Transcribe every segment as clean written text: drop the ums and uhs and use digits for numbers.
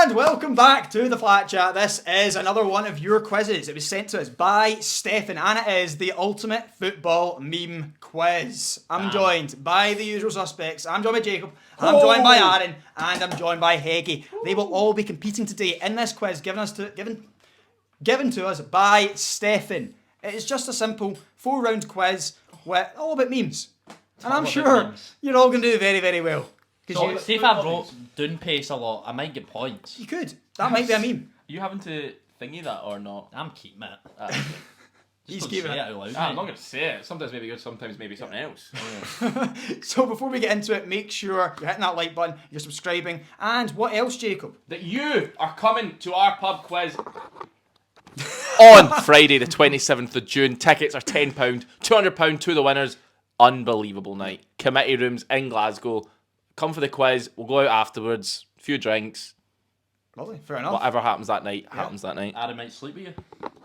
And welcome back to the Flat Chat. This is another one of your quizzes. It was sent to us by Stefan, and it is the ultimate football meme quiz. I'm joined by the usual suspects. I'm joined by Jacob, I'm joined by Aaron, and I'm joined by Heggie. They will all be competing today in this quiz given to us by Stefan. It is just a simple 4-round quiz with all about memes. And I'm sure you're all going to do very, very well. So, see if I wrote down pace a lot, I might get points. You could. That might be a meme. Are you having to thingy that or not? I'm keeping it. He's keeping it. I'm not going to say it. Sometimes maybe good, sometimes maybe something else. So before we get into it, make sure you're hitting that like button, you're subscribing, and what else, Jacob? That you are coming to our pub quiz on Friday the 27th of June. Tickets are £10, £200 to the winners. Unbelievable night. Committee rooms in Glasgow. Come for the quiz. We'll go out afterwards. A few drinks. Lovely, fair enough. Whatever happens that night, happens that night. Aaron might sleep with you.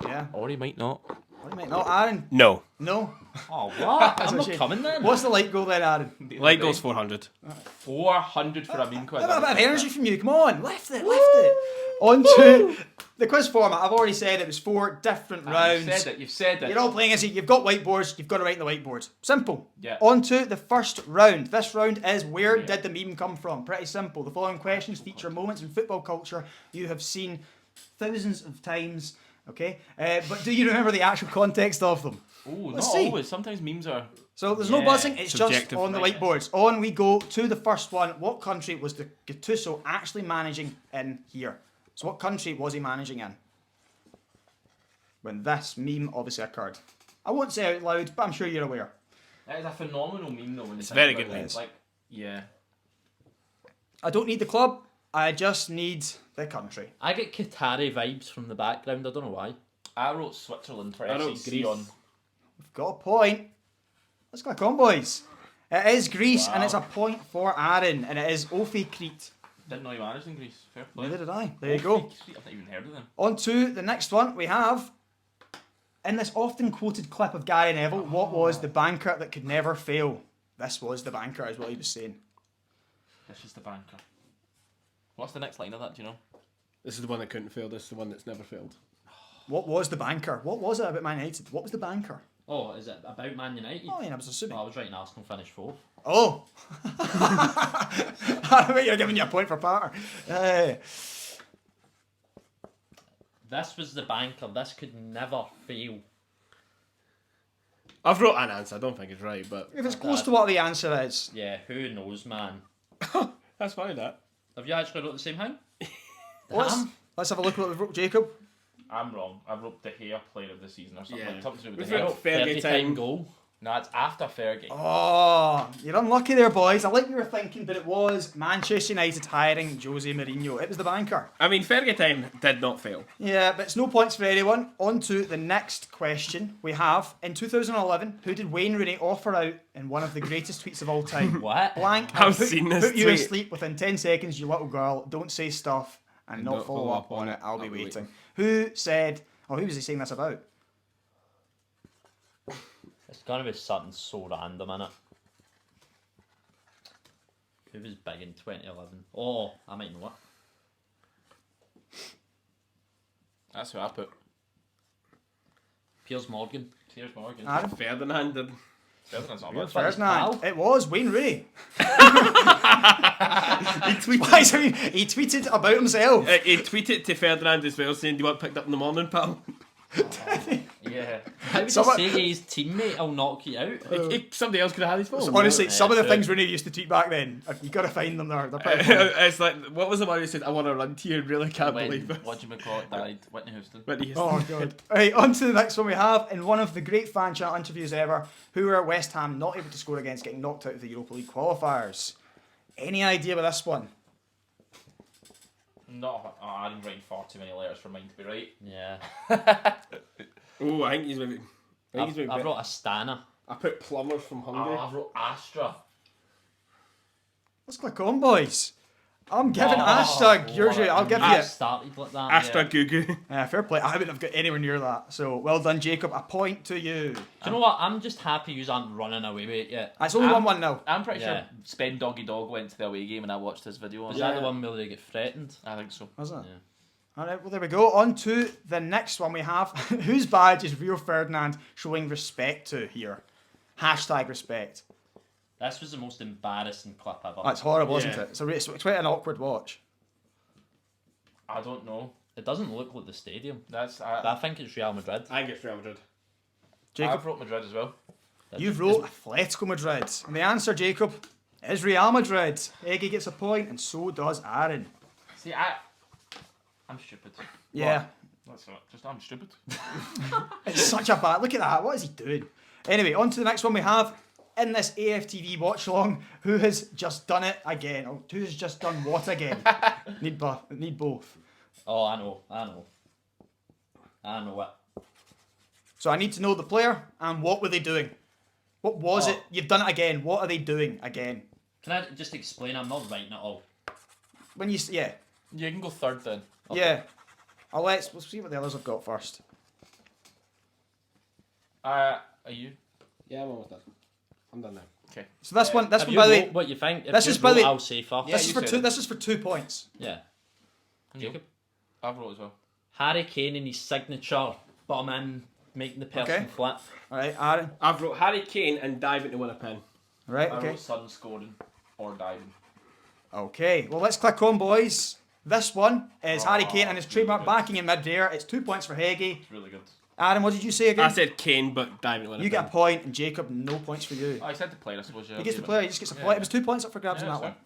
Yeah. Or he might not. Or you might not, Aaron. No. No. Oh, what? That's I'm a not shame. coming then. What's the light goal then, Aaron? Light goes 400. 400 for a meme quiz. A bit of energy from you. Come on, lift it. On to the quiz format. I've already said it was 4 different rounds. You've said it. You're all playing as you've got whiteboards. You've got to write in the whiteboard. Simple. Yeah. On to the first round. This round is where did the meme come from? Pretty simple. The following questions feature moments in football culture you have seen thousands of times. Okay, but do you remember the actual context of them? Oh, not Let's see. always. Sometimes memes are. So there's no buzzing, it's just Subjective. on the whiteboards. On we go to the first one. What country was the Gattuso actually managing in here? So what country was he managing in when this meme obviously occurred? I won't say out loud, but I'm sure you're aware. It is a phenomenal meme though. When It's you very think good about meme. it. Like, yeah. I don't need the club, I just need the country. I get Qatari vibes from the background, I don't know why. I wrote Switzerland for I wrote SEC Greece. on. We've got a point. Let's click on, boys. It is Greece, and Wow. it's a point for Aaron, and it is Ofi Crete. Didn't know he managed in Greece. Fair play. Neither did I. There you go. I've not even heard of them. On to the next one. We have, in this often quoted clip of Gary Neville, what was the banker that could never fail? This was the banker, is what he was saying. This is the banker. What's the next line of that? Do you know? This is the one that couldn't fail. This is the one that's never failed. What was the banker? What was it about Man United? What was the banker? Oh, is it about Man United? Oh, yeah, I was assuming. Oh, I was writing Arsenal finished 4th. Oh! I bet you're giving you a point for Patter. This was the banker. This could never fail. I've wrote an answer. I don't think it's right, but If it's close to what the answer is. Yeah, who knows, man. that's funny. That Have you actually wrote the same thing? Let's have a look at what we've wrote, Jacob. I'm wrong. I wrote the hair player of the season or something. Yeah. Like, something to do with We've the hair. wrote Fergie 30 time. time goal. No, it's after Fergie. Oh, you're unlucky there, boys. I like what you were thinking, but it was Manchester United hiring Jose Mourinho. It was the banker. I mean, Fergie time did not fail. Yeah, but it's no points for anyone. On to the next question we have. In 2011, who did Wayne Rooney offer out in one of the greatest tweets of all time? What? Blank. I've put, seen this Put you tweet. asleep within 10 seconds, you little girl. Don't say stuff and not follow up on it. I'll be waiting. Who said... Oh, who was he saying this about? It's gonna be something so random, innit? Who was big in 2011? Oh, I might know it. That's who I put. Piers Morgan. Piers Morgan. Aaron? Ferdinand did. Ferdinand's not bad. Ferdinand. It was Wayne Rooney. He tweeted. Why is he tweeted about himself. He tweeted to Ferdinand as well, saying, "Do you want picked up in the morning, pal?" Yeah. How would Someone- you say his teammate will knock you out? Somebody else could have had his phone. Honestly, some of the true. things Rooney used to tweet back then, you got to find them there. They're pretty funny. It's like, what was the one who said, "I want to run to you"? Really can't believe it. Whatchamacallit died. Whitney Houston. Whitney Oh, Houston. God. Right, on to the next one we have. In one of the great fan channel interviews ever, who were West Ham not able to score against getting knocked out of the Europa League qualifiers? Any idea with this one? Not. Oh, I didn't write far too many letters for mine to be right. Yeah. Oh, I think he's maybe. I wrote Astana. I put plumbers from Hungary. I wrote Astra. Let's click on, boys. I'm giving Oh, hashtag yours. what a I'll give mess you. started like that. Astra Gugu. Fair play. I wouldn't have got anywhere near that. So well done, Jacob. A point to you. Do you know what? I'm just happy you aren't running away with it yet. It's only 1-1 now. I'm pretty Yeah. sure Spend Doggy Dog went to the away game and I watched his video on Was it. that the one where they get threatened? I think so. Was it? Yeah. All right. Well, there we go. On to the next one we have. Whose badge is Rio Ferdinand showing respect to here? Hashtag respect. This was the most embarrassing clip ever. That's horrible, Yeah. isn't it? It's quite an awkward watch. I don't know. It doesn't look like the stadium. That's But I think it's Real Madrid. I think it's Real Madrid. Jacob, I've wrote Madrid as well. you've wrote Atletico Madrid. And the answer, Jacob, is Real Madrid. Eggy gets a point, and so does Aaron. See, I'm stupid. Yeah. That's not just I'm stupid. It's such a bad... Look at that. What is he doing? Anyway, on to the next one we have. In this AFTV watch along, who has just done it again? Or who has just done what again? Need both. Oh, I know it. So I need to know the player and what were they doing? What was it? You've done it again. What are they doing again? Can I just explain? I'm not writing it all. When you... Yeah. You can go third then. Yeah. We'll see what the others have got first. Are you? Yeah, I'm almost done. I'm done now. Okay. So this one, Have you by the way... wrote what you think? If this you is by the wrote, way- I'll say first. Yeah, This is you for said two. it. This is for 2 points. Yeah. Jacob. I've wrote as well. Harry Kane in his signature bottom in, making the person Okay. flip. All right, Aaron. I've wrote Harry Kane and diving to win a pen. All right, I okay. wrote Sun scoring or diving. Okay, well, let's click on, boys. This one is Harry Kane and his trademark good. backing in mid-air. It's 2 points for Heggie. It's really good. Aaron, what did you say again? I said Kane, but diving to win a You pen. get a point, and Jacob, no points for you. Oh, I said the player, I suppose. Yeah, He gets the but- player, he just gets a Yeah. point. It was 2 points up for grabs Yeah, on that that's one.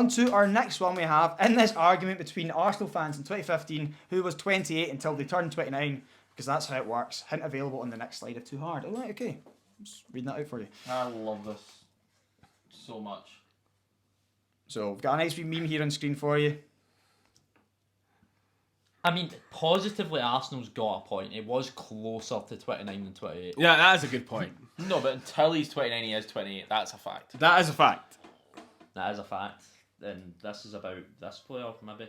On to our next one we have. In this argument between Arsenal fans in 2015, who was 28 until they turned 29, because that's how it works. Hint available on the next slide if too hard. All right, okay. Just reading that out for you. I love this so much. So we've got a nice wee meme here on screen for you. I mean, positively, Arsenal's got a point. It was closer to 29 than 28. Yeah, that is a good point. No, but until he's 29, he is 28. That's a fact. That is a fact. That is a fact. And this is about this player, maybe.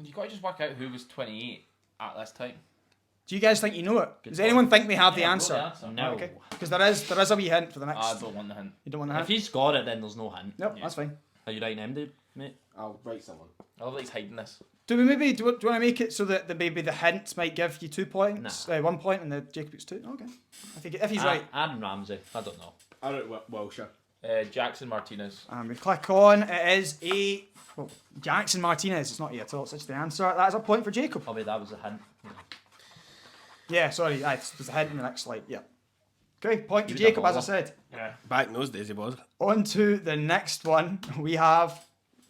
You got to just work out who was 28 at this time. Do you guys think you know it? Good Does point. anyone think they have the Yeah, answer? I've got the answer. No. Okay. Because there is a wee hint for the next. I don't want the hint. You don't want the If hint? he's got it, then there's no hint. Nope, Yeah. that's fine. Are you writing MD, mate? I'll write someone. I love that he's hiding this. Do we maybe do you want to make it so that maybe the hint might give you 2 points, 1 point, and the Jacob gets 2? Okay. If he's right. Adam Ramsey. I don't know. I wrote Wilshire. Jackson Martinez. And we click on. It is a Jackson Martinez. It's not E at all. It's just the answer. That is a point for Jacob. Probably that was a hint. Yeah, sorry. There's a hint in the next slide. Yeah. Okay, point to He was a Jacob, as I baller. said. Yeah. Back in those days, he was. On to the next one. We have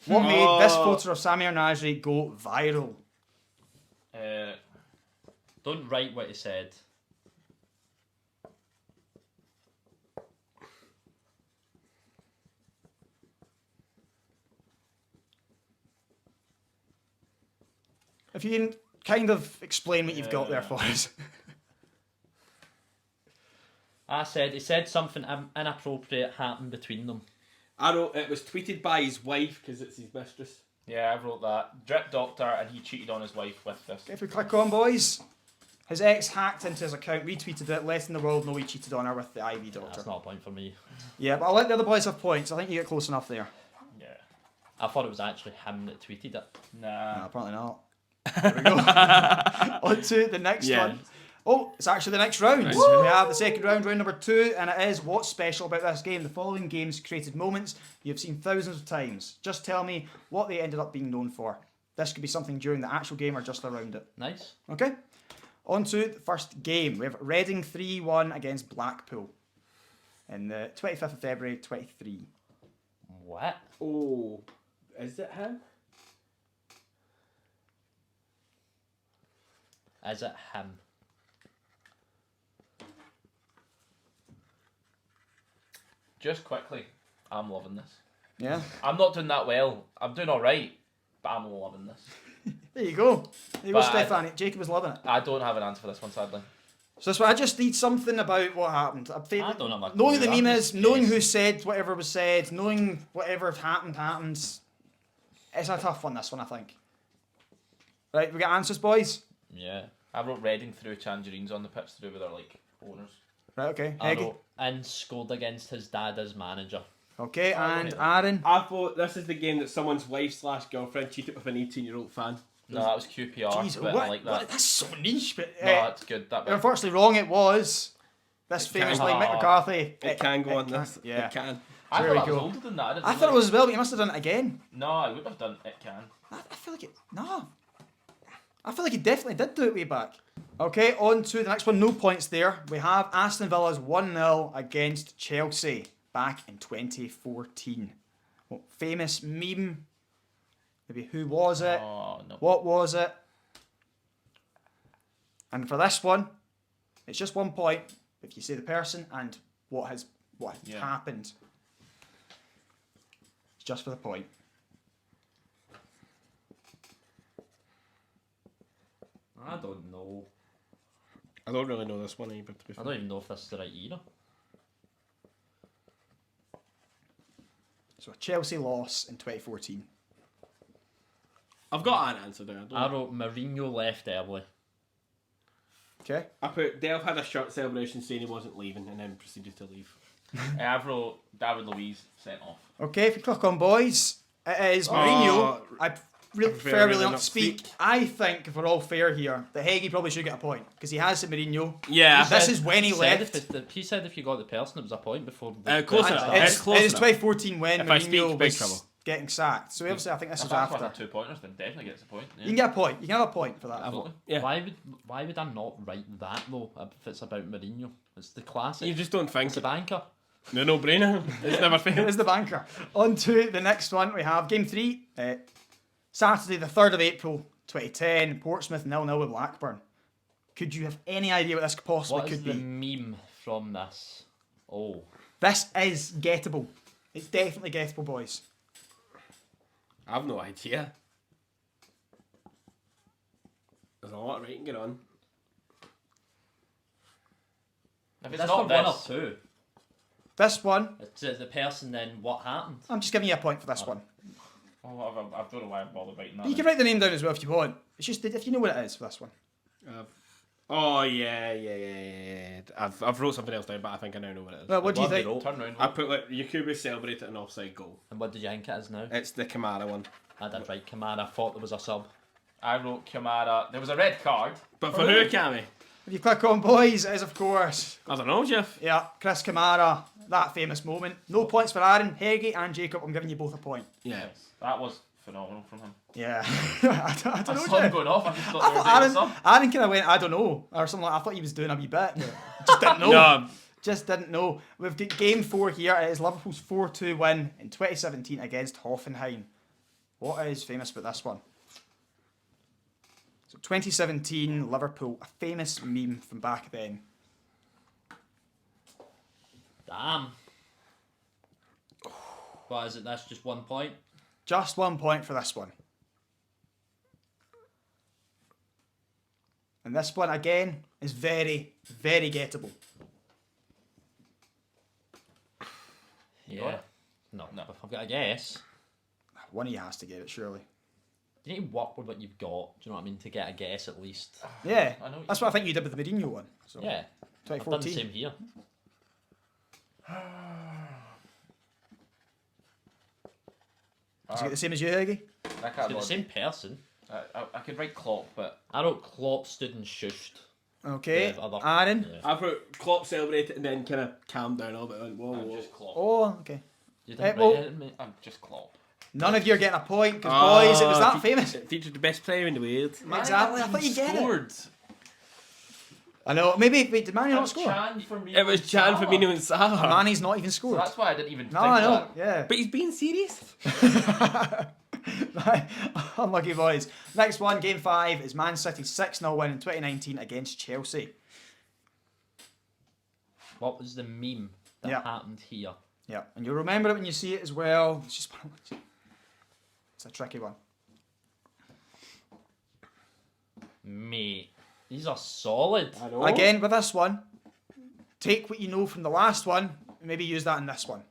what made this photo of Samir Nasri go viral. Don't write what he said. If you can kind of explain what you've got there for us. He said something inappropriate happened between them. I wrote it was tweeted by his wife because it's his mistress. Yeah, I wrote that. Drip doctor, and he cheated on his wife with this. If we click on, boys, his ex hacked into his account, retweeted it, letting the world know he cheated on her with the IV doctor. That's not a point for me. Yeah, but I'll let the other boys have points. I think you get close enough there. Yeah. I thought it was actually him that tweeted it. No, Nah. apparently not. There we go. On to the next one. Oh, it's actually the next round. Nice. We have the second round, round number 2, and it is what's special about this game. The following games created moments you've seen thousands of times. Just tell me what they ended up being known for. This could be something during the actual game or just around it. Nice. Okay? On to the first game. We have Reading 3-1 against Blackpool in the 25th of February 23. What? Oh, is it him? Is it him? Just quickly, I'm loving this. Yeah? I'm not doing that well. I'm doing alright, but I'm loving this. There you go. There you go, But Stefan. Jacob was loving it. I don't have an answer for this one, sadly. So that's why I just need something about what happened. I don't have a Knowing clue. the meme I'm is, just knowing who guessing. said whatever was said, knowing whatever happened happens. It's a tough one, this one, I think. Right, we got answers, boys? Yeah. I wrote Reading threw tangerines on the pitch to do with their owners. Right, okay. I Heggy? wrote, and scored against his dad as manager. Okay, and Aaron? I thought this is the game that someone's wife/girlfriend cheated with an 18-year-old fan. No, that was QPR, Jeez, but I like that. That's so niche, but... No, that's good. That you're bit. unfortunately wrong, it was. This famous can. line, Mick McCarthy. It can go on can. this. Yeah. It can. I There thought we that was go. older than that. I, didn't I thought it was as well, but you must have done it again. No, I would have done It Can. I feel like it... No. I feel like he definitely did do it way back. Okay, on to the next one. No points there. We have Aston Villa's 1-0 against Chelsea back in 2014. What famous meme? Maybe who was it? Oh, no. What was it? And for this one, it's just 1 point if you say the person and what Yeah. happened. It's just for the point. I don't know. I don't really know this one either, to be I fair. don't even know if this is the right era. So a Chelsea loss in 2014. I've got an answer there. I wrote Mourinho left early. Okay. I put Delph had a shirt celebration saying he wasn't leaving and then proceeded to leave. I wrote David Luiz sent off. Okay, if you click on boys, it is Mourinho. Oh, I really prefer prefer really really not not to speak. speak. I think if we're all fair here, that Heggie probably should get a point because he has said Mourinho. Yeah. This is when he said left. he said if you got the person, it was a point before. Close And enough. it's, It's close it is enough. 2014 when If I speak, Mourinho big was trouble. getting sacked. So obviously, I think this If is that's after. one of 2 pointers, then definitely gets a point. Yeah. You can get a point. You can have a point for that. Absolutely. Yeah. Why would I not write that though? If it's about Mourinho, it's the classic. You just don't think It's the banker. no brainer. It's never It failed. is the banker. On to the next one. We have game 3. Saturday, the 3rd of April, 2010. Portsmouth 0-0 with Blackburn. Could you have any idea what this possibly What is could the be? meme from this? Oh, This is gettable. It's definitely gettable, boys. I've no idea. There's a lot of writing going on. If it's that's not for one or this, two. This one, It's the person. Then what happened? I'm just giving you a point for this one. I don't know why I bothered writing that. You can write the name down as well if you want. It's just that if you know what it is for this one. Oh yeah. I've wrote something else down, but I think I now know what it is. Well, what do you What have think? you wrote? Turn around. I put like Yakubu celebrated an offside goal. And what did you think it is now? It's the Kamara one. I did write Kamara. I thought there was a sub. I wrote Kamara. There was a red card. But for who, Cammy? If you click on boys, it is of course, I don't know, Jeff. yeah, Chris Kamara, that famous moment. No points for Aaron, Heggie and Jacob. I'm giving you both a point. Yeah. That was phenomenal from him. Yeah. I don't I know, saw him Jeff. going off. I just thought I they were thought doing some. Aaron kind of went, I don't know, or something like I thought he was doing a wee bit. But just didn't know. No. Just didn't know. We've got game 4 here. It is Liverpool's 4-2 win in 2017 against Hoffenheim. What is famous about this one? So 2017 Liverpool, a famous meme from back then. Damn. What is it? That's just 1 point. Just 1 point for this one. And this one again is very, very gettable. Yeah. got it? No. No. I've got a guess. One of you has to get it, surely. You need to work with what you've got. Do you know what I mean? To get a guess at least. Yeah, I know what that's you what I think you did with the Mourinho one. So Yeah. I've done the 2014. same here. Is it the same as you, Heggie? I It's can't got the bother. same person. I could write Klopp, but I wrote Klopp stood and shushed. Okay, The other- Aaron. Yeah. I put Klopp celebrated and then kind of calmed down a little bit. Went, whoa, I'm whoa. just Klopp. Oh, okay. You didn't well- write it, mate. I'm just Klopp. None of you are getting a point because, boys, it was that famous. It featured the best player in the world. Exactly. I thought you get it. scored. I know. Maybe wait, did Manny It not was score? Chan for me. It was Chan, Firmino and Salah. Manny's not even So scored. that's why I didn't even No, think I know. that. Yeah. But he's being serious. Unlucky boys. Next one, game 5 is Man City's 6-0 win in 2019 against Chelsea. What was the meme that Yeah. happened here? Yeah, and you'll remember it when you see it as well. It's a tricky one. Mate, these are solid. I know. Again, with this one, take what you know from the last one and maybe use that in this one.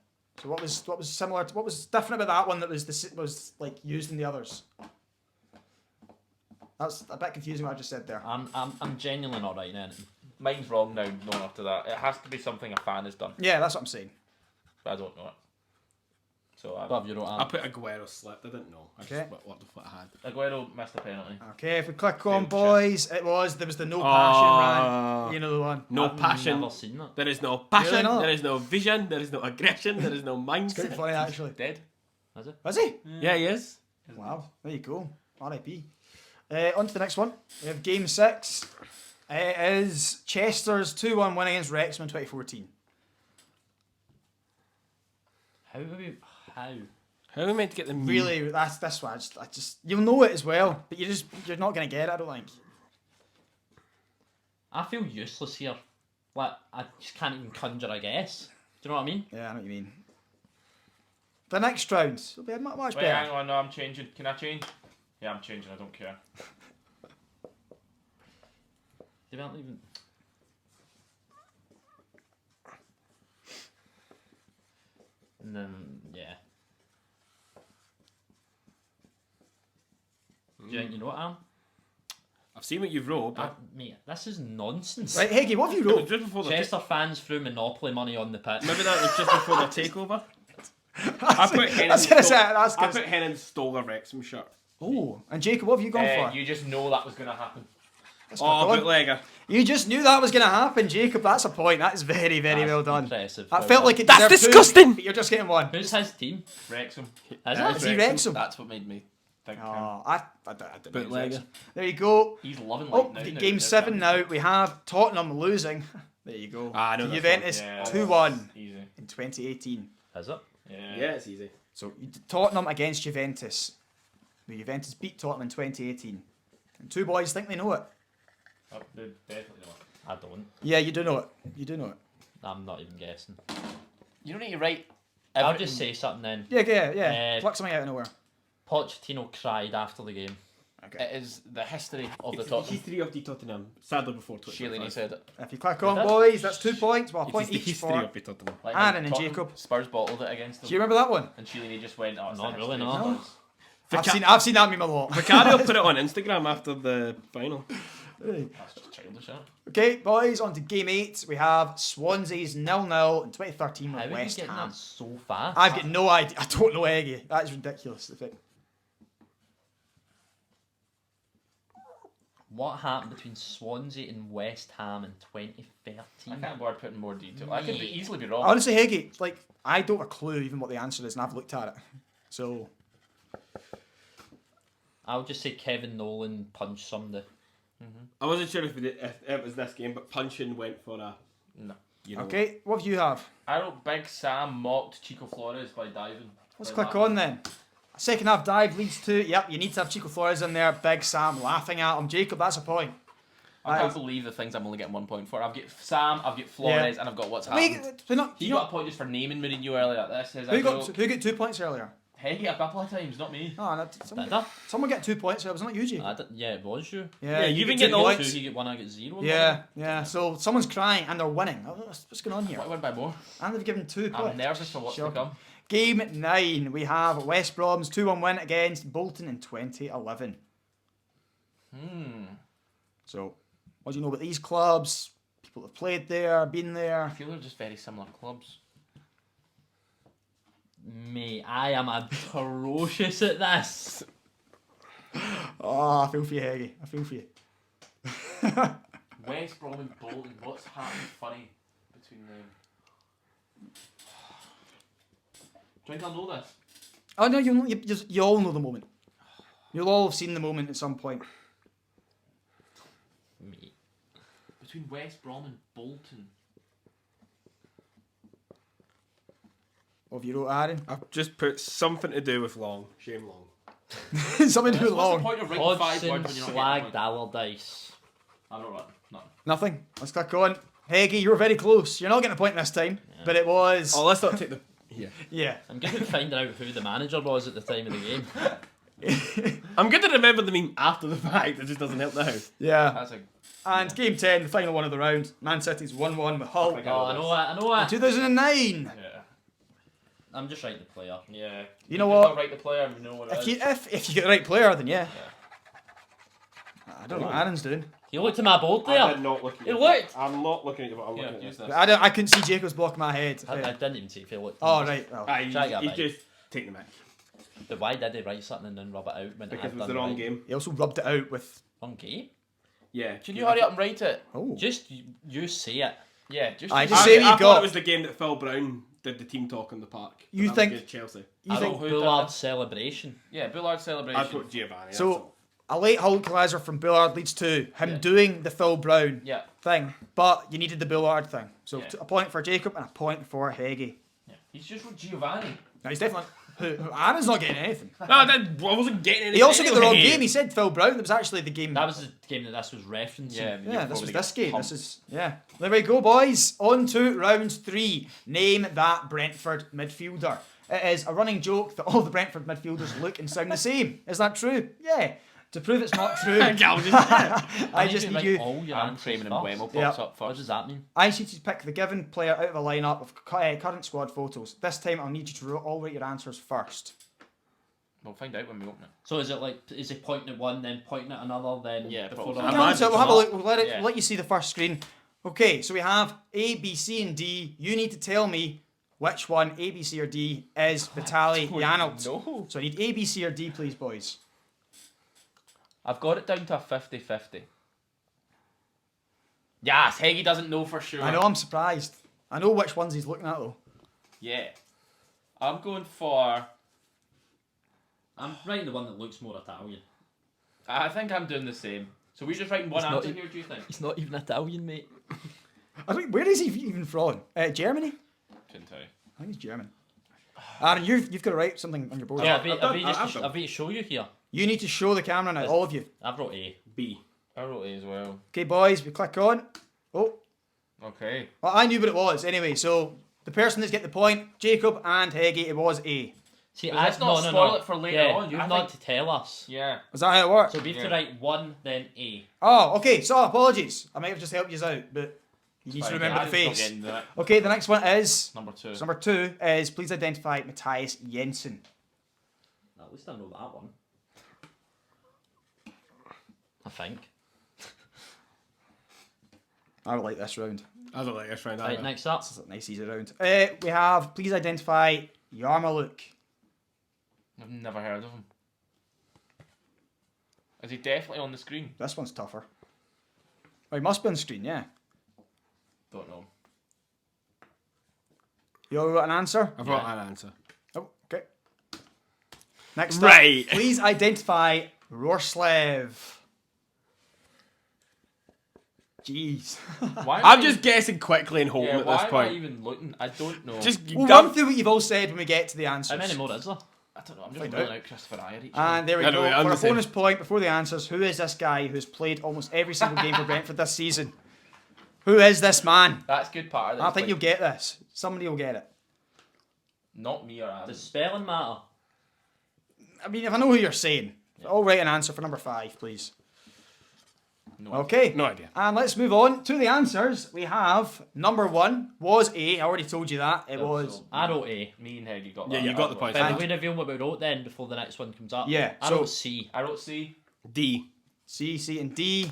So what was similar? What was different about that one that was like used in the others? That's a bit confusing what I just said there. I'm genuinely not writing anything. Mine's wrong now, known after that. It has to be something a fan has done, Yeah, that's what I'm saying. but I don't know it. So What have you wrote? I put Aguero slipped. I didn't know. I Okay. just what the foot I had. Aguero missed a penalty. Okay, if we click on Failed boys, there was the no passion rant. You know the one. No I've passion. never seen that. There is no passion. Really not? There is no vision. There is no aggression. There is no Quite mindset. funny actually. Dead. Is it? Was he? Yeah, he is. Wow, there you go. R.I.P. On to the next one. We have game 6. It is Chester's 2-1 win against Wrexham in 2014. How have we? How? How are we meant to get the meme? Really, that's why I just you'll know it as well, but you're not gonna get it. I don't think. I feel useless here. Like I just can't even conjure a guess. Do you know what I mean? Yeah, I know what you mean. The next round will be much Wait, better. hang on, no, I'm changing. Can I change? Yeah, I'm changing. I don't care. They weren't even. And then yeah. Do you think you know what, Alan? I've seen what you've wrote, but Mate, this is nonsense. Right, Heggie, what have you it was wrote? just before the Chester fans threw Monopoly money on the pitch. maybe that was just before the takeover. I put I was gonna say that's I gonna. put Hennon stole a Wrexham shirt. Oh, and Jacob, what have you gone for? You just know that was going to happen. Let's Oh, click on. bootlegger. You just knew that was going to happen, Jacob. That's a point. That is very, very That's well done. impressive. That Well felt done. like it That's deserved two, disgusting! but you're just getting one. Who's his team? Wrexham. Is Is it? he Wrexham? That's what made me think. Oh, I didn't know Bootlegger. Wrexham. There you go. He's loving Oh, life now. game 7 now. We have Tottenham losing. There you go. I know To this Juventus Yeah. 2-1 Easy. in 2018. Is it? Yeah. Yeah, it's easy. So Tottenham against Juventus. The Juventus beat Tottenham in 2018. And two boys think they know it. Oh, they definitely know. I don't. Yeah, you do know it. You do know it. I'm not even guessing. You don't need to write. I'll everything. just say something then. Yeah. Pluck something out of nowhere. Pochettino cried after the game. Okay. It is the history of the It's Tottenham. the history of the Tottenham. Sadly, before Tottenham. Sheelini said it. If you click on Did it? boys, that's 2 points. Well, a It point is the each history for. of the Tottenham. Like, Aaron and Tottenham, Jacob. Spurs bottled it against them. Do you remember that one? And Sheelini just went, oh, it's Not the really, history of no. Spurs. I've seen that meme a lot. Vicario put it on Instagram after the final. That's just childish, huh? Okay, boys, on to game 8. We have Swansea's 0-0 in 2013 How with are you West getting Ham. that so fast? I've got no idea. I don't know, Eggy. That is ridiculous. The thing. What happened between Swansea and West Ham in 2013? I can't bother putting more detail. I could Mate. easily be wrong. Honestly, Heggie, like, I don't have a clue even what the answer is, and I've looked at it. So, I'll just say Kevin Nolan punched somebody. I wasn't sure if it was this game, but Punchin went for a. No. You know, okay, what do you have? I wrote Big Sam mocked Chico Flores by diving. Let's By click laughing. on then. Second half dive leads to, yep, you need to have Chico Flores in there. Big Sam laughing at him. Jacob, that's a point. I can't believe the things I'm only getting 1 point for. I've got Sam, I've got Flores, and I've got what's Wait, happened. you He got a point just for naming Mourinho earlier. This is who got 2 points earlier? Hey, a couple of times, not me. Oh, no, Did I? someone get 2 points earlier. Was it not you, Jake? Yeah, it was you. Yeah, you've been get getting two all points. Two, you get one, I get 0. Yeah. So someone's crying and they're winning. What's going on here? I went by more. And they've given 2 points. I'm nervous for what's to Shocking. come. Game 9, we have West Brom's 2-1 win against Bolton in 2011. So, what do you know about these clubs? People that have played there, been there. I feel they're just very similar clubs. Mate, I am atrocious at this. Oh, I feel for you, Heggie. I feel for you. West Brom and Bolton, what's happened funny between them? Do you think I'll know this? Oh, no, you all know the moment. You'll all have seen the moment at some point. Mate. Between West Brom and Bolton. What have you wrote, Aaron? I've just put something to do with Long. Shame Long. Something too What's the long. point of writing 5 Hodgson words when you're not slagged getting a point? Allardyce. I don't know. Nothing. Nothing. Let's click on. Heggie, you were very close. You're not getting a point this time, but it was... Oh, let's not take the. Yeah. Yeah. I'm good at finding out who the manager was at the time of the game. I'm good to remember the meme after the fact. It just doesn't help now. Yeah. That's a. And game 10, the final one of the round. Man City's 1-1 with Hull. think Oh, I know it. In 2009. Yeah. I'm just writing the player. Yeah. You know just what? not write the player and we know what it If is. you get the right player, then yeah. I don't know what Aaron's doing. He looked at my board I there. did not look at It you. worked. I'm not looking at you, but I'm Yeah, looking at use you. this. I couldn't see Jacob's blocking my head. I didn't even see if he looked. Oh right. Well. Aye, Try that he's back. just taking the mic. But why did he write something and then rub it out when Because I'd it was done the wrong right? game. He also rubbed it out with. Wrong game? Yeah. Can you hurry up and write it? Oh. Just you say it. Yeah, just. I use just it. say what you I thought got. it was the game that Phil Brown did the team talk in the park. But You that was think- against Chelsea? You I think don't- Who Bullard did that? celebration. Yeah, Bullard celebration. I put Giovanni. that's So all. a late Hull equaliser from Bullard leads to him Yeah. doing the Phil Brown Yeah. thing, but you needed the Bullard thing. So Yeah. a point for Jacob and a point for Heggie. Yeah. He's just with Giovanni. Now he's definitely. Aaron's not getting anything. No, I wasn't getting anything. He also got the wrong anyway. game. He said Phil Brown. That was actually the game. That was the game that this was referencing. Yeah, this was this game. This is There we go, boys. On to round 3. Name that Brentford midfielder. It is a running joke that all the Brentford midfielders look and sound the same. Is that true? Yeah. To prove it's not true, I just need you. All your I'm answers framing and first. Wemo pops Yeah. up What first. does that mean? I need you to pick the given player out of a lineup of current squad photos. This time, I'll need you to all write your answers first. We'll find out when we open it. So is he pointing at one, then pointing at another, then Yeah, before probably. the I'm Okay, not so we'll have a look. We'll Yeah. let you see the first screen. Okay, so we have A, B, C, and D. You need to tell me which one, A, B, C, or D, is Vitaly Janelt. No. So I need A, B, C, or D, please, boys. I've got it down to a 50-50. Yes, Heggie doesn't know for sure. I know, I'm surprised. I know which ones he's looking at, though. Yeah. I'm going for... I'm writing the one that looks more Italian. I think I'm doing the same. So we're just writing one It's not answer e- here, do you think? He's not even Italian, mate. I think, where is he even from? Germany? Couldn't tell you. I think he's German. Aaron, you've got to write something on your board. Yeah, I've I've done- got to show you here. You need to show the camera now, all of you. I've wrote A. B. I wrote A as well. Okay, boys, we click on. Oh, Okay. well, I knew what it was anyway, so the person that's get the point, Jacob and Heggie, it was A. See, Does this not spoil it for later on? You've I not think- to tell us. Yeah. Is that how it works? So we have to Yeah. write 1, then A. Oh, okay, so apologies. I might have just helped you out, but you need to Fine, remember yeah, the I'm not face. getting that. Okay, the next one is... Number 2. So number 2 is, please identify Matthias Jensen. At least I know that one. I think. I would like this round. I don't like this round. Right, either. next up. This is a nice easy round. We have, please identify Yarmouk. I've never heard of him. Is he definitely on the screen? This one's tougher. Oh, he must be on screen, yeah. Don't know. You all got an answer? I've got an answer. Oh, okay. Next Right. up, please identify Rorslev. Jeez. Why? I'm just guessing quickly and hoping Yeah, at why this am I point. even looking? I don't know. Just We'll run through what you've all said when we get to the answers. How many more is there? I don't know. I'm just Find ruling out. out Christopher Ayer each And there we Anyway, go. I'm For the a same. bonus point before the answers, who is this guy who's played almost every single game for Brentford this season? Who is this man? That's good part of this. I think like, you'll get this. Somebody will get it. Not me or Adam. Does spelling matter? I mean, if I know who you're saying, I'll write an answer for number 5, please. No. Okay. No idea. And let's move on to the answers. We have number 1 was A. I already told you that. It was. I wrote A. Me and Heggie got Yeah, that. you got the point. But we reveal what we wrote then before the next one comes up. Yeah, I so- wrote C. I wrote C. D. C, C, and D.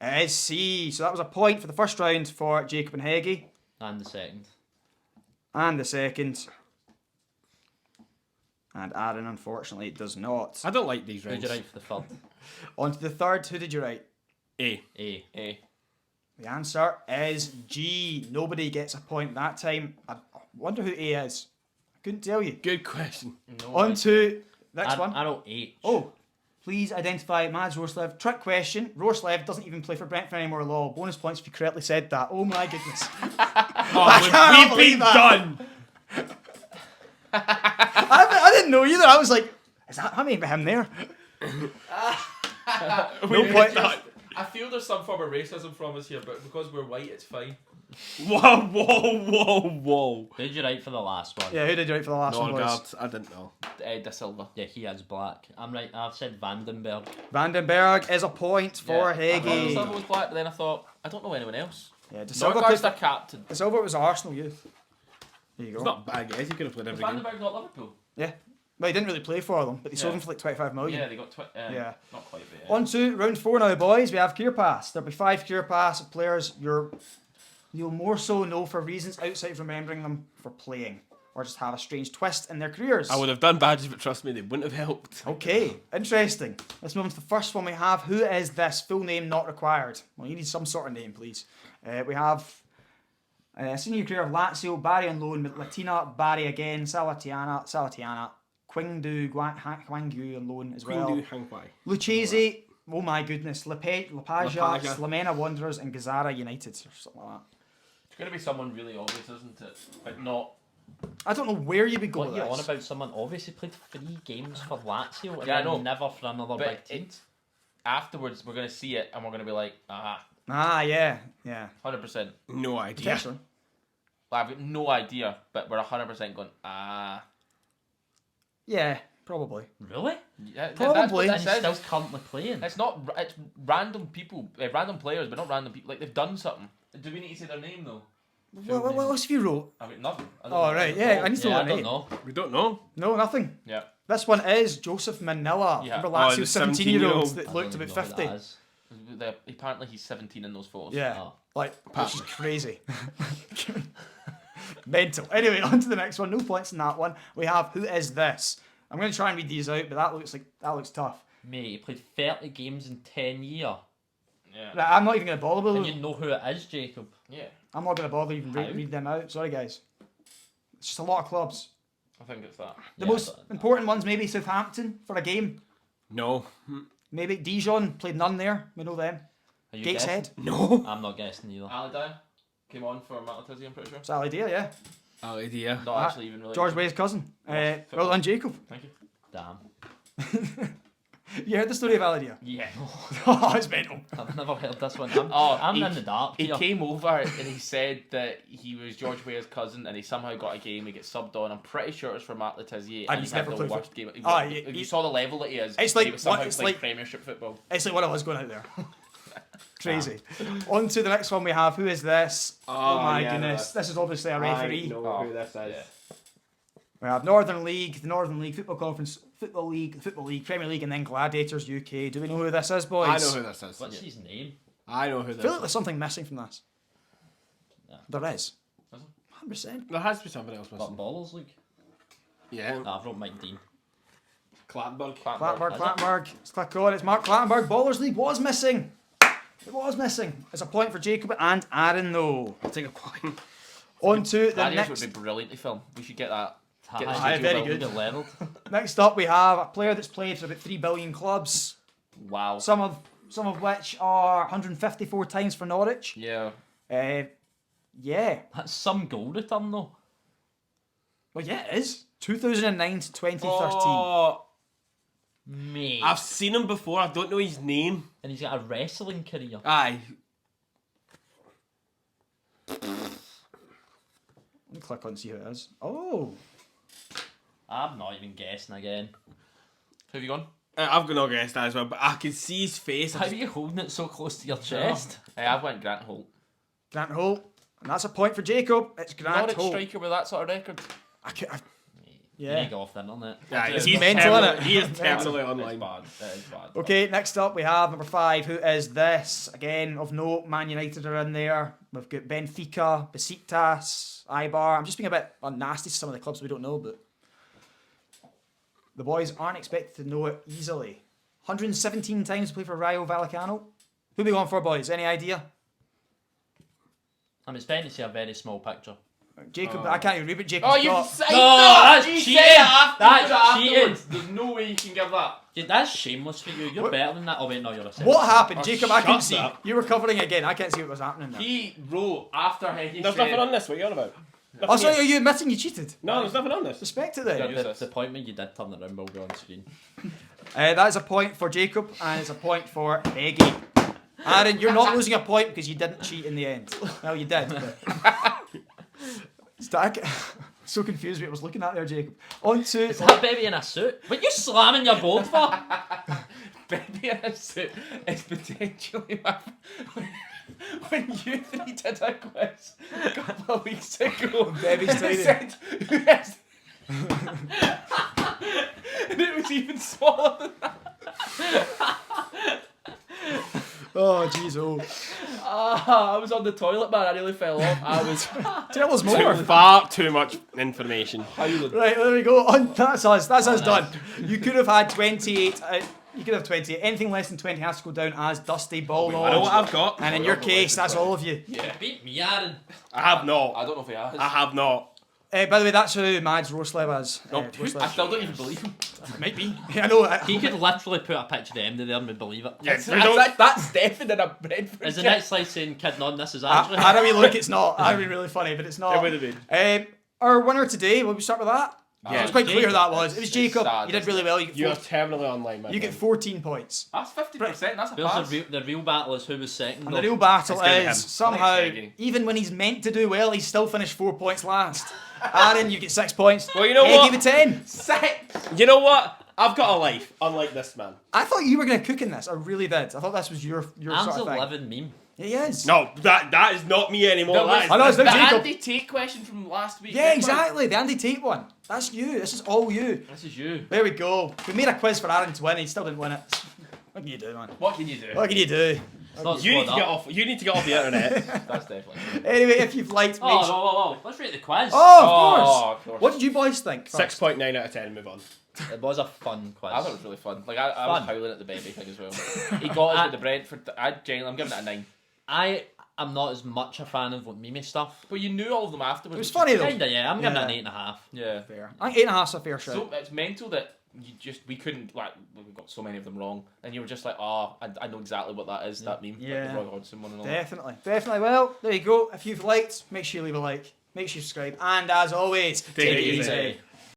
It is C. So that was a point for the first round for Jacob and Heggie. And the second. And the second. And Aaron, unfortunately, does not. I don't like these Who did rounds. you write for the third? On to the third. Who did you write? A. A. A. The answer is G. Nobody gets a point that time. I wonder who A is. I couldn't tell you. Good question. No. On to next I one. wrote H. Oh, please identify Mads Rorslev. Trick question. Rorslev doesn't even play for Brentford anymore. Lol. Bonus points if you correctly said that. Oh my goodness. Oh, can't we've believe been that. done. I didn't know either. I was like, is that how many of him there? No point. I feel there's some form of racism from us here, but because we're white, it's fine. Whoa, whoa, whoa, whoa. Who did you write for the last one? Yeah, who did you write for the last one? Norgard. Was? I didn't know. Da Silva. Yeah, he is black. I'm right. I've said Vandenberg. Vandenberg is a point for I thought Da Silva Heggie. was black, but then I thought, I don't know anyone else. Yeah, De Silva played Norgard's for, their captain. De Silva was Arsenal youth. There you It's go. not bad, guess. He could have played every Van game. der Berg's not Liverpool. Yeah. Well, he didn't really play for them, but they sold Yeah. him for like 25 million. Yeah, they got Yeah. not quite, but yeah. On to round 4 now, boys. We have Cure Pass. There'll be 5 Cure Pass players you'll more so know for reasons outside of remembering them for playing, or just have a strange twist in their careers. I would have done badges, but trust me, they wouldn't have helped. Okay, interesting. Let's move on to the first one we have. Who is this? Full name not required. Well, you need some sort of name, please. We have senior career of Lazio, Barry on loan, Latina, Barry again, Salatiana, Quingdu, Huangyu on loan as well. Queen do Hang Kwai. Lucchese, oh my goodness, Lapaja, Lapaja. Slamena Wanderers, and Gazzara United, or something like that. It's going to be someone really obvious, isn't it? But not. I don't know where you would go What with you're on this. about? Someone obviously played 3 games for Lazio and Yeah, I then know. never for another big But team. afterwards, we're going to see it and we're going to be like, ah, Ah, yeah. 100%. No idea. Potentially. Well, I've got no idea, but we're 100% going, ah. Yeah, probably. Really? Yeah, Probably. And That's he's what this still is. currently playing. It's not. It's random people, random players, but not random people. Like they've done something. Do we need to say their name though? What else have you wrote? I've got nothing. I don't Oh, know. right, yeah, I need to know Yeah, I their don't name. know. We don't know. No, nothing. Yeah. This one is Joseph Manila. Yeah. Remember Oh, Lazio's the 17-year-old 17-year-old. that I looked don't about even know who 50. that is. Apparently he's 17 in those photos. Yeah, Oh. like, which is crazy. Mental. Anyway, on to the next one. No points in that one. We have Who Is This? I'm going to try and read these out, but that looks tough. Mate, he played 30 games in 10 years. Yeah. Right, I'm not even going to bother with And them. you know who it is, Jacob. Yeah. I'm not going to bother even How? read them out. Sorry, guys. It's just a lot of clubs. I think it's that. The Yeah, most but- important ones, maybe Southampton for a game. No. Maybe Dijon played none there. We know them. Are you Gateshead. guessing? No. I'm not guessing either. Alidine came on for Malatizzi, I'm pretty sure. It's that idea, yeah. Oh, idea. Not Ah, actually even really. George Way's cousin. Well done, Jacob. Thank you. Damn. You heard the story of Aladia? Yeah. Oh, it's mental. I've never heard this one. I'm in the dark He here. came over and he said that he was George Weah's cousin and he somehow got a game. He gets subbed on. I'm pretty sure it was for Matt Letizia. And And he's he had never the played for- worst game. He- You saw the level that he is. It's like- he was somehow it's playing like- Premiership football. It's like one of us going out there. Crazy. On to the next one we have. Who is this? Oh, my yeah, goodness. This is obviously a referee. I know Oh, who this is. yeah. We have Northern League, the Northern League, Football Conference, Football League, Premier League, and then Gladiators UK. Do we know who this is, boys? I know who this is. What's his name? I know who I this feel like is. there's something missing from this. No. There is. Is 100%. There has to be something else What, missing. Ballers League? Yeah. Nah, I've wrote Mike Dean. Clattenburg. Clattenburg. Let's click on. It's Mark Clattenburg. Ballers League was missing. It was missing. It's a point for Jacob and Aaron, though. I'll take a point. On to the Gladiators next. would be brilliant to film. We should get that. Get Aye, the very studio good. built. Get leveled. Next up, we have a player that's played for about 3 billion clubs. Wow. Some of which are 154 times for Norwich. Yeah. Yeah. That's some goal return though. Well, yeah, it is. 2009 to 2013. Oh, Mate. I've seen him before. I don't know his name. And he's got a wrestling career. Aye. Let me click on and see who it is. Oh. I'm not even guessing again. Who have you gone? I've got no guess that as well, but I can see his face. I How are just- you holding it so close to your chest? Hey, I've went Grant Holt. Grant Holt. And that's a point for Jacob. It's Grant Norwich Holt. striker with that sort of record. You Yeah. need to go off the internet. Aye, He's he's mental, terminally- innit? He is Mental. terminally It's online. bad. That is bad. Okay, next up we have number 5. Who is this? Again, of note, Man United are in there. We've got Benfica, Besiktas, Eibar. I'm just being a bit nasty to some of the clubs we don't know, but the boys aren't expected to know it easily. 117 times to play for Rayo Vallecano. Who we going for, boys? Any idea? I'm expecting to see a very small picture. Jacob, I can't even read it. Jacob. Oh, you No, said that's you cheating. said it after, That's afterwards. There's no way you can give that. Dude, that's shameless for you. You're What- better than that. Oh wait, no, you're a second. What happened, Oh, Jacob? I couldn't shut see. up. You were covering again. I can't see what was happening there. He wrote after he There's said... nothing on this. What are you on about? Oh, Nothing sorry, here. are you admitting you cheated? No, there's nothing on this. Respect it The, then. Use the, this. the point when you did turn it around will be on screen. That is a point for Jacob, and it's a point for Eggy. Aaron, you're not losing a point because you didn't cheat in the end. Well, you did. Stack. So confused what I was looking at there, Jacob. On to Is that baby in a suit? What you slamming your board for? Baby in a suit is potentially my... when you three did a quiz a couple of weeks ago. Debbie's and tiny. it said, yes. And it was even smaller than that. Oh, jeez, oh. I was on the toilet, man. I nearly fell off. I was Tell us more. Far too much information. howling. Right, there we go. That's us. That's us done. You could have had 28. You could have 20. Anything less than 20 has to go down as Dusty Ball I know knowledge. what I've got. And in your case, that's all of you. Yeah. Beat me, Aaron. I have not. I don't know if he has. I have not. By the way, that's who Mads Roslev is. I still don't even believe him. Might be. I know. He could literally put a picture of them there and we'd believe it. Yeah, That's Stefan in a Brentford. Is the kit. next slide saying kid none? This is Andrew. How do we look? It's not. That would be really funny, but it's not. It would have been. Our winner today, will we start with that? Yeah. It was quite clear Jacob. that was. It was Jacob. sad, You did isn't really well. You get, You're terminally online, man. you get 14 points. That's 50%. That's a Where's pass. the real battle is who was second. And though. the real battle It's gonna be him. is somehow, Thanks, Maggie. even when he's meant to do well, he's still finished 4 points last. Aaron, you get 6 points. Well, you know Egg what? gave it 10. 6. You know what? I've got a life, unlike this man. I thought you were going to cook in this. I really did. I thought this was your Aaron's sort of a thing. living meme. Yeah, he is. No, that is not me anymore. That was- That is- I know, it's The not Jacob. Andy Tate question from last week. Yeah, Remember? exactly. The Andy Tate one. That's you. This is all you. This is you. There we go. We made a quiz for Aaron to win. He still didn't win it. What can you do, man? What can you do? What can you do? It's not You need to squad get up. off. You need to get off the internet. That's definitely true. Anyway, if you've liked, Oh, make sure... whoa. Let's rate the quiz. Oh, of of course. course. What did you boys think? first? 6.9 out of 10. Move on. It was a fun quiz. I thought it was really fun. Like I was Fun. howling at the baby thing as well. He got us with the Brentford. I'm giving it a 9. I'm not as much a fan of like meme stuff. But you knew all of them afterwards. It was which funny is- though. Kinda, yeah. I'm giving it Yeah. an 8.5. Yeah. Fair. I think 8.5's a fair shout. So it's mental that we couldn't we got so many of them wrong, and you were just like, oh, I know exactly what that is. That meme, Yeah. like the Roy Hodgson one and all. Definitely. Well, there you go. If you've liked, make sure you leave a like. Make sure you subscribe. And as always, Take it easy.